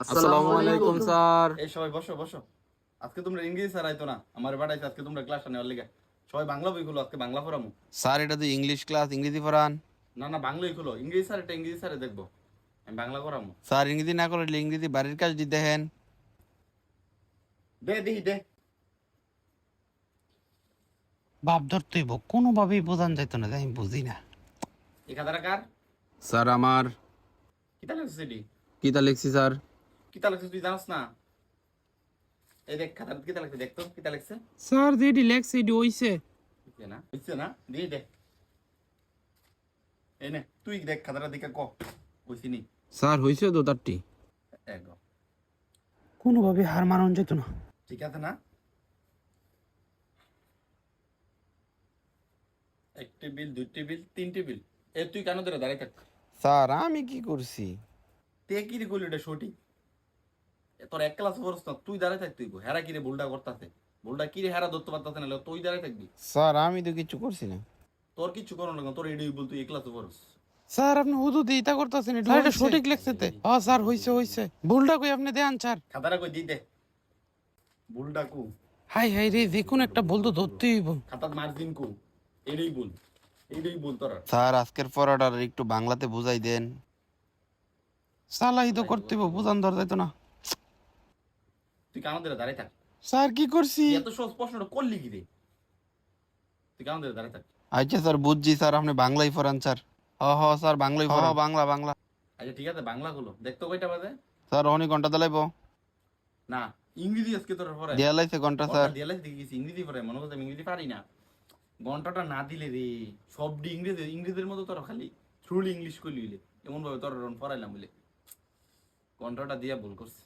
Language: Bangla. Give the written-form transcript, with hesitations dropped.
আসসালামু আলাইকুম স্যার। এই সবাই বসো বসো। আজকে তোমরা ইংরেজি স্যার আইতো না, আমার বাড়াইছে আজকে তোমরা ক্লাস নেওয়ার লিগে। সবাই বাংলা বই খুলো, আজকে বাংলা পড়ামু। স্যার এটা তো ইংলিশ ক্লাস, ইংরেজি পড়ান। না না, বাংলাই খুলো। ইংরেজি স্যার এটা ইংরেজি স্যারে দেখবো, আমি বাংলা করামু। স্যার ইংরেজি না করলে ইংরেজি বাড়ির কাজ দিতে দেখেন। দে দেখি দে। বাপ ধরতেই কোনোভাবেই বোঝান যাইতো না, আমি বুঝি না। এই খাতাটা কার? স্যার আমার। কিতা লাগছে এটি? কিতা লিখছি স্যার? কিতা লাগছে তুই জানাস না? এই দেখ খাতাটা কিতা লাগছে, দেখ তো কিতা লাগছে। স্যার যেটি লেখছে এটি হইছে। হইছে না? হইছে না? দিয়ে দে। এই নে তুই দেখ খাতাটা দিকে ক কইছি নি। স্যার হয়েছে তো তারটি। এক গ। কোনোভাবে হার মানানো যেত না। ঠিক আছে না? এক টেবিল, দুই টেবিল, তিন টেবিল। এ তুই কেন ধরে দাঁড়াই থাক? স্যার আমি কি করছি? তে কি রে কইলি এটা সঠিক? তোর এক ক্লাস পড়ছ না, তুই দাঁড়ায় থাক। তুই হেরা কিরে ভুলটা করতাছে, ভুলটা কিরে হেরা ধরতে পারতাছে না, তুই দাঁড়ায় থাকবি। স্যার আমি তো কিছু করছি না। তোর কিচ্ছু করো না, তোর এটাই বল, তুই এক ক্লাস পড়ছ। স্যার আপনি হুদু দিতা করতেছেন, এটা সঠিক লেখছে তে। হ্যাঁ স্যার হইছে হইছে, ভুলটা কই আপনি দেন স্যার। খাতাটা কই দি দে, ভুলটা কু। হাই হাই রে, দেখুন একটা ভুল তো ধরতেই হইব। খাতার মার্জিন কু, এটাই বল, এইটাই বল তোর। স্যার আজকের পড়াটা একটু বাংলাতে বুঝাই দেন। চালাই তো করতে হইব, বোঝান ধর যাইতো না। তুই কেন ধরে দাঁড়ায় থাক? স্যার কি করছি? তুই এত সহজ প্রশ্নটা করলি কি রে? তুই কেন ধরে দাঁড়ায় থাক? আচ্ছা স্যার বুঝছি স্যার, আপনি বাংলাই পড়ান স্যার। হ স্যার বাংলাই পড়ান। বাংলা বাংলা। আচ্ছা ঠিক আছে, বাংলা গুলো দেখতো কয়টা বাজে। স্যার অনেক ঘন্টা দিলাইব। না, ইংরেজি আজকে তোর পরে দেয়া লাইছে ঘন্টা স্যার। দিয়ালে দেখেছি ইংরেজি পড়ে, মনে করছে আমি ইংরেজি পারি না। ঘন্টাটা না দিলে রে সবডি ইংরেজি, ইংরেজির মতো তোর খালি থ্রুলি ইংলিশ করলি এমন ভাবে তোর পড়াইলাম বলে ঘন্টাটা দিয়া ভুল করছে।